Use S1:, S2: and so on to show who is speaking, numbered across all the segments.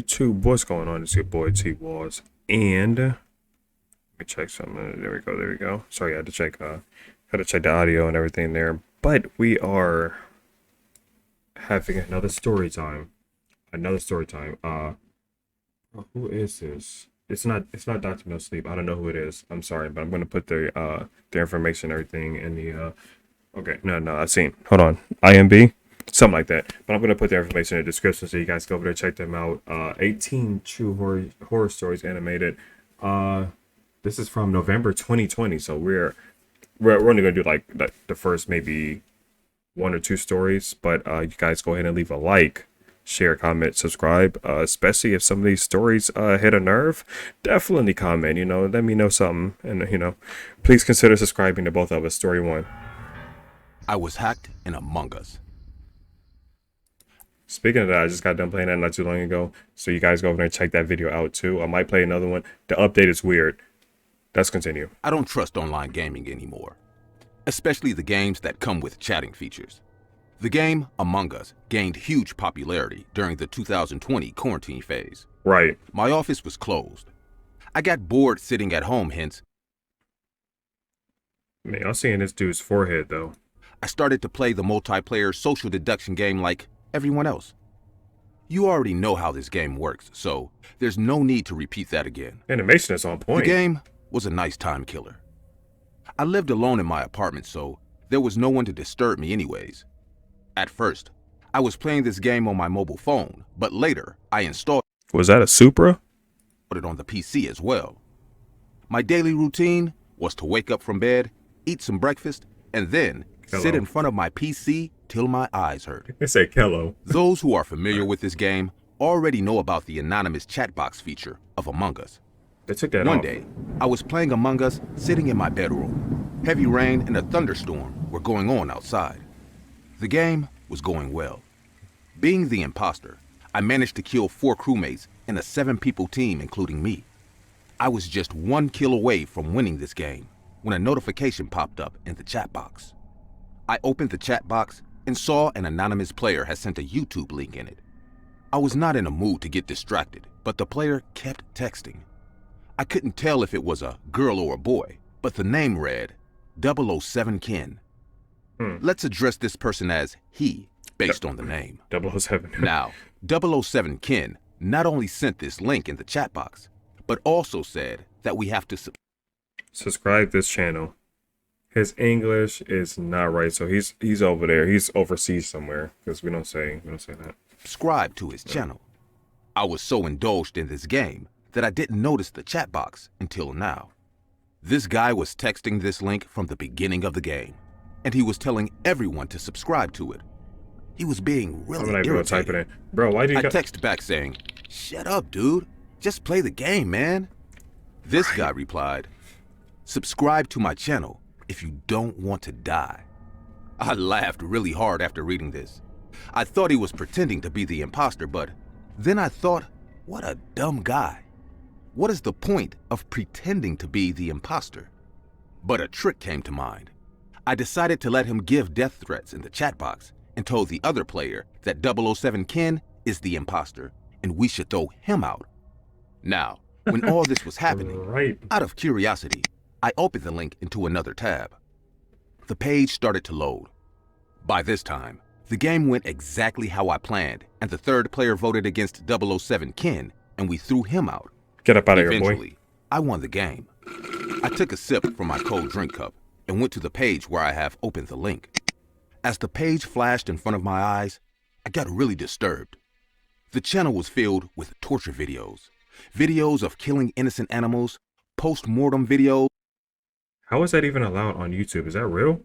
S1: YouTube, what's going on? It's your boy T Walls, and let me check something. There we go. There we go. Sorry, I had to check the audio and everything there. But we are having another story time. Another story time. Who is this? It's not Dr. No Sleep. I don't know who it is. I'm sorry, but I'm gonna put their information, everything in the Okay, no, I've seen. Hold on, IMB. Something like that. But I'm going to put their information in the description so you guys go over there, check them out. 18 True Horror Stories Animated. This is from November 2020. So we're only going to do like the first maybe one or two stories. But you guys go ahead and leave a like, share, comment, subscribe. Especially if some of these stories hit a nerve. Definitely comment, let me know something. And, please consider subscribing to both of us. Story one.
S2: I was hacked in Among Us.
S1: Speaking of that, I just got done playing that not too long ago. So you guys go over there and check that video out too. I might play another one. The update is weird. Let's continue.
S2: I don't trust online gaming anymore, especially the games that come with chatting features. The game Among Us gained huge popularity during the 2020 quarantine phase.
S1: Right.
S2: My office was closed. I got bored sitting at home, hence,
S1: Man, I'm seeing this dude's forehead though.
S2: I started to play the multiplayer social deduction game like everyone else. You already know how this game works, so there's no need to repeat that again.
S1: Animation is on point.
S2: The game was a nice time killer. I lived alone in my apartment, so there was no one to disturb me anyways. At first, I was playing this game on my mobile phone, but later I installed
S1: Was that a Supra?
S2: it on the PC as well. My daily routine was to wake up from bed, eat some breakfast, and then sit in front of my PC till my eyes hurt.
S1: They say Kello.
S2: Those who are familiar with this game already know about the anonymous chat box feature of Among Us.
S1: They took that
S2: One
S1: off.
S2: day, I was playing Among Us sitting in my bedroom. Heavy rain and a thunderstorm were going on outside. The game was going well. Being the imposter, I managed to kill 4 crewmates in a 7-people team, including me. I was just 1 kill away from winning this game when a notification popped up in the chat box. I opened the chat box and saw an anonymous player had sent a YouTube link in it. I was not in a mood to get distracted, but the player kept texting. I couldn't tell if it was a girl or a boy, but the name read 007 Ken. Let's address this person as he, based on the name.
S1: 007.
S2: Now, 007 Ken not only sent this link in the chat box, but also said that we have to
S1: Subscribe this channel. His English is not right, so he's over there. He's overseas somewhere because we don't say that.
S2: subscribe to his channel. I was so indulged in this game that I didn't notice the chat box until now. This guy was texting this link from the beginning of the game, and he was telling everyone to subscribe to it. He was being really
S1: I'm not even gonna type it
S2: irritating.
S1: in. Bro, why do you
S2: I
S1: got...
S2: text back saying, "Shut up, dude. Just play the game, man." This guy replied, "Subscribe to my channel if you don't want to die." I laughed really hard after reading this. I thought he was pretending to be the imposter, but then I thought, what a dumb guy. What is the point of pretending to be the imposter? But a trick came to mind. I decided to let him give death threats in the chat box and told the other player that 007 Ken is the imposter and we should throw him out. Now, when all this was happening,
S1: Right.
S2: out of curiosity, I opened the link into another tab. The page started to load. By this time, the game went exactly how I planned, and the third player voted against 007 Ken, and we threw him out.
S1: Get up out of here, boy.
S2: Eventually, I won the game. I took a sip from my cold drink cup and went to the page where I have opened the link. As the page flashed in front of my eyes, I got really disturbed. The channel was filled with torture videos, videos of killing innocent animals, post-mortem videos,
S1: How is that even allowed on YouTube? Is that real?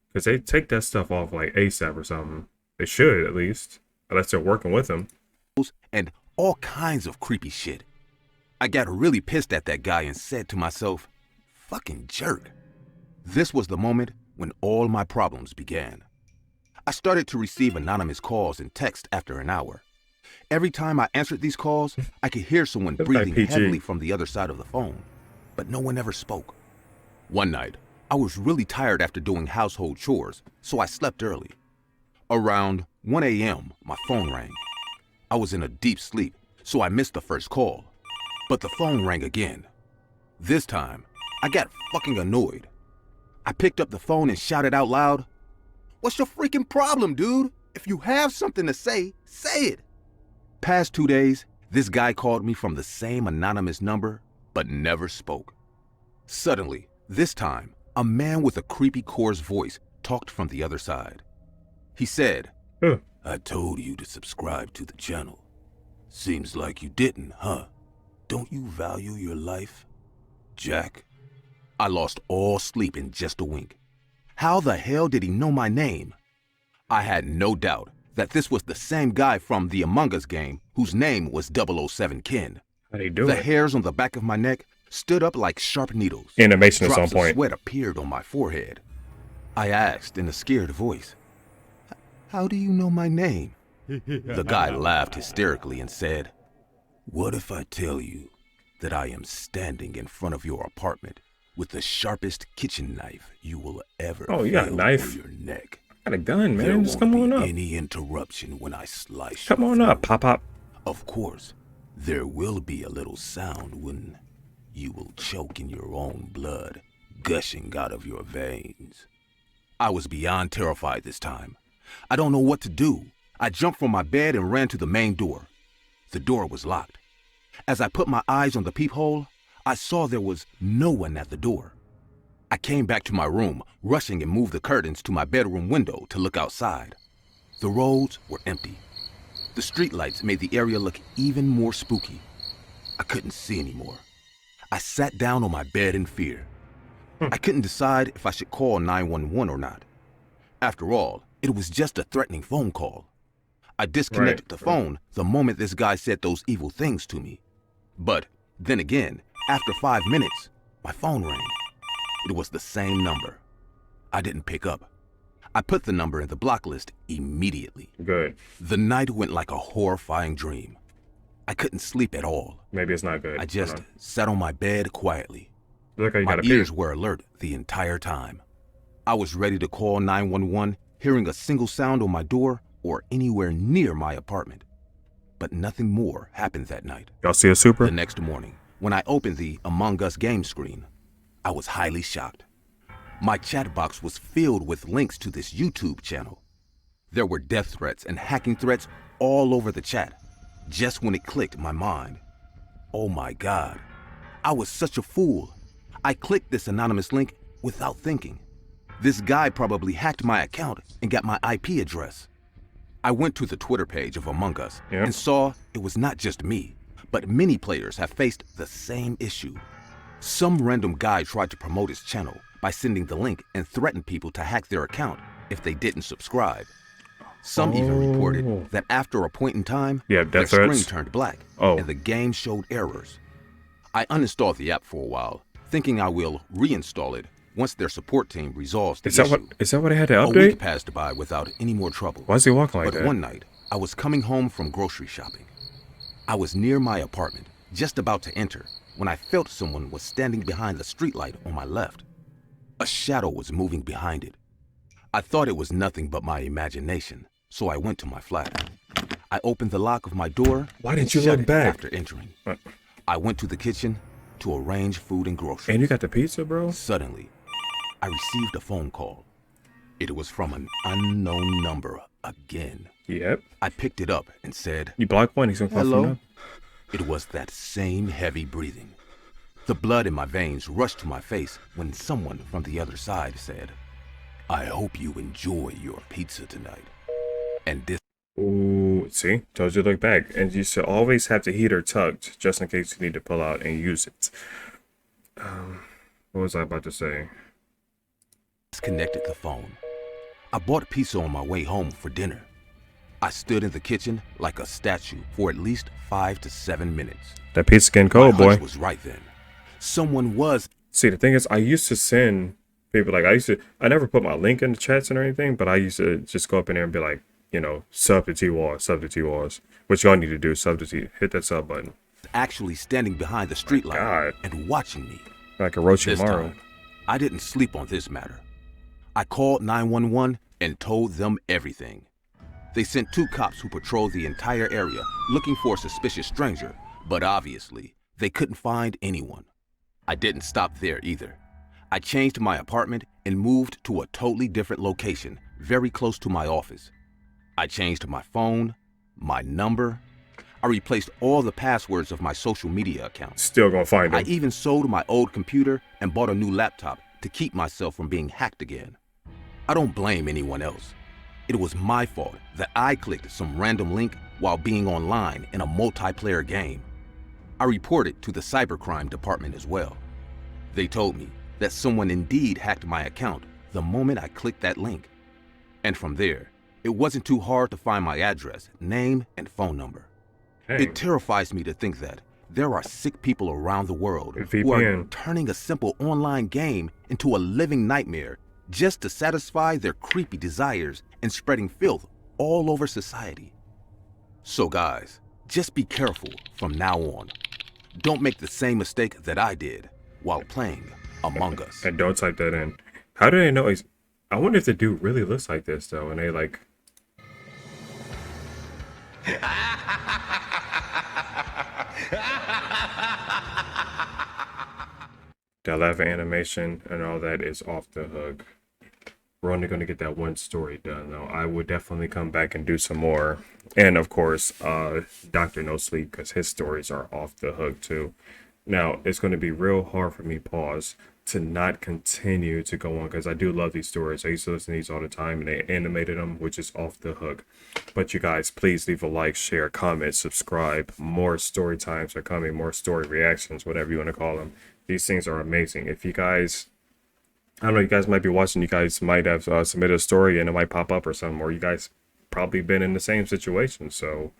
S1: Because they take that stuff off like ASAP or something. They should, at least. Unless they're working with them.
S2: and all kinds of creepy shit. I got really pissed at that guy and said to myself, fucking jerk. This was the moment when all my problems began. I started to receive anonymous calls and text after an hour. Every time I answered these calls, I could hear someone
S1: That's like
S2: breathing
S1: PG.
S2: heavily from the other side of the phone, but no one ever spoke. One night, I was really tired after doing household chores, so I slept early. Around 1 a.m., my phone rang. I was in a deep sleep, so I missed the first call. But the phone rang again. This time, I got fucking annoyed. I picked up the phone and shouted out loud, "What's your freaking problem, dude? If you have something to say, say it." Past 2 days, this guy called me from the same anonymous number, but never spoke. Suddenly, this time, a man with a creepy coarse voice talked from the other side. He said,
S1: Huh.
S2: "I told you to subscribe to the channel. Seems like you didn't, huh? Don't you value your life? Jack." I lost all sleep in just a wink. How the hell did he know my name? I had no doubt that this was the same guy from the Among Us game whose name was 007 Ken.
S1: How'd he do
S2: The
S1: it?
S2: hairs on the back of my neck stood up like sharp needles.
S1: Animation is on
S2: Drops of
S1: point.
S2: sweat appeared on my forehead. I asked in a scared voice, "How do you know my name?" The guy laughed hysterically and said, "What if I tell you that I am standing in front of your apartment with the sharpest kitchen knife you will ever
S1: Oh, you got a
S2: feel
S1: knife?
S2: on your neck?
S1: Got a gun,
S2: There
S1: man. Just
S2: won't
S1: come on
S2: be
S1: up.
S2: any interruption when I slice
S1: Come
S2: your
S1: on up,
S2: throat.
S1: pop up.
S2: Of course, there will be a little sound when you will choke in your own blood, gushing out of your veins." I was beyond terrified this time. I don't know what to do. I jumped from my bed and ran to the main door. The door was locked. As I put my eyes on the peephole, I saw there was no one at the door. I came back to my room, rushing and moved the curtains to my bedroom window to look outside. The roads were empty. The streetlights made the area look even more spooky. I couldn't see anymore. I sat down on my bed in fear. I couldn't decide if I should call 911 or not. After all, it was just a threatening phone call. I disconnected the phone the moment this guy said those evil things to me. But then again, after 5 minutes, my phone rang. It was the same number. I didn't pick up. I put the number in the block list immediately.
S1: Good.
S2: The night went like a horrifying dream. I couldn't sleep at all.
S1: Maybe it's not good.
S2: I just sat on my bed quietly.
S1: Look how you
S2: My
S1: got a
S2: ears were alert the entire time. I was ready to call 911, hearing a single sound on my door or anywhere near my apartment. But nothing more happened that night.
S1: Y'all see a super?
S2: The next morning, when I opened the Among Us game screen, I was highly shocked. My chat box was filled with links to this YouTube channel. There were death threats and hacking threats all over the chat, just when it clicked in my mind. Oh my God, I was such a fool. I clicked this anonymous link without thinking. This guy probably hacked my account and got my IP address. I went to the Twitter page of Among Us and saw it was not just me, but many players have faced the same issue. Some random guy tried to promote his channel by sending the link and threatened people to hack their account if they didn't subscribe. Some even reported that after a point in time, their
S1: death
S2: screen
S1: threats.
S2: turned black
S1: Oh.
S2: and the game showed errors. I uninstalled the app for a while, thinking I will reinstall it once their support team resolves the
S1: Is that
S2: issue.
S1: what I had to
S2: A week
S1: update?
S2: passed by without any more trouble.
S1: Why is he walking like
S2: But
S1: that?
S2: one night, I was coming home from grocery shopping. I was near my apartment, just about to enter, when I felt someone was standing behind the streetlight on my left. A shadow was moving behind it. I thought it was nothing but my imagination, so I went to my flat. I opened the lock of my door.
S1: Why didn't
S2: and
S1: you
S2: shut
S1: look
S2: it
S1: back?
S2: after entering?
S1: What?
S2: I went to the kitchen to arrange food and groceries.
S1: And you got the pizza, bro?
S2: Suddenly, I received a phone call. It was from an unknown number again.
S1: Yep.
S2: I picked it up and said,
S1: You block one, he's gonna call
S2: "Hello."
S1: from now.
S2: It was that same heavy breathing. The blood in my veins rushed to my face when someone from the other side said, "I hope you enjoy your pizza tonight." And this
S1: Ooh, see? Told you to look back. And you should always have the heater tucked, just in case you need to pull out and use it. What was I about to say?
S2: disconnected the phone. I bought pizza on my way home for dinner. I stood in the kitchen like a statue for at least 5 to 7 minutes.
S1: That pizza getting
S2: My
S1: cold, boy.
S2: hunch was right then. Someone was
S1: See, the thing is, I used to send people, like, I never put my link in the chats or anything, but I used to just go up in there and be like, you know, sub to T-Wars, sub to T-Wars. What y'all need to do, sub to T, hit that sub button.
S2: actually standing behind the streetlight
S1: God.
S2: and watching me.
S1: Like a
S2: This
S1: Orochimaru.
S2: time, I didn't sleep on this matter. I called 911 and told them everything. They sent 2 cops who patrolled the entire area looking for a suspicious stranger, but obviously, they couldn't find anyone. I didn't stop there either. I changed my apartment and moved to a totally different location, very close to my office. I changed my phone, my number. I replaced all the passwords of my social media accounts.
S1: Still gonna find
S2: I
S1: him.
S2: even sold my old computer and bought a new laptop to keep myself from being hacked again. I don't blame anyone else. It was my fault that I clicked some random link while being online in a multiplayer game. I reported to the cybercrime department as well. They told me that someone indeed hacked my account the moment I clicked that link. And from there, it wasn't too hard to find my address, name, and phone number.
S1: Dang.
S2: It terrifies me to think that there are sick people around the world who are
S1: VPN.
S2: turning a simple online game into a living nightmare just to satisfy their creepy desires and spreading filth all over society. So guys, just be careful from now on. Don't make the same mistake that I did while playing Among Us.
S1: And don't type that in. How do they know he's... I wonder if the dude really looks like this, though, and they, like... That laugh animation and all that is off the hook. We're only going to get that one story done, though. I would definitely come back and do some more. And, of course, Dr. No Sleep, because his stories are off the hook, too. Now, it's going to be real hard for me, pause, to not continue to go on, because I do love these stories. I used to listen to these all the time, and they animated them, which is off the hook. But you guys, please leave a like, share, comment, subscribe. More story times are coming, more story reactions, whatever you want to call them. These things are amazing. If you guys... I don't know, you guys might be watching, you guys might have submitted a story and it might pop up or something, or you guys probably been in the same situation. So,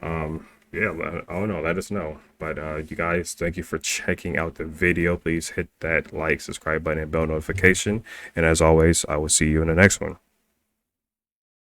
S1: yeah, I don't know, let us know. But you guys, thank you for checking out the video. Please hit that like, subscribe button, and bell notification. And as always, I will see you in the next one.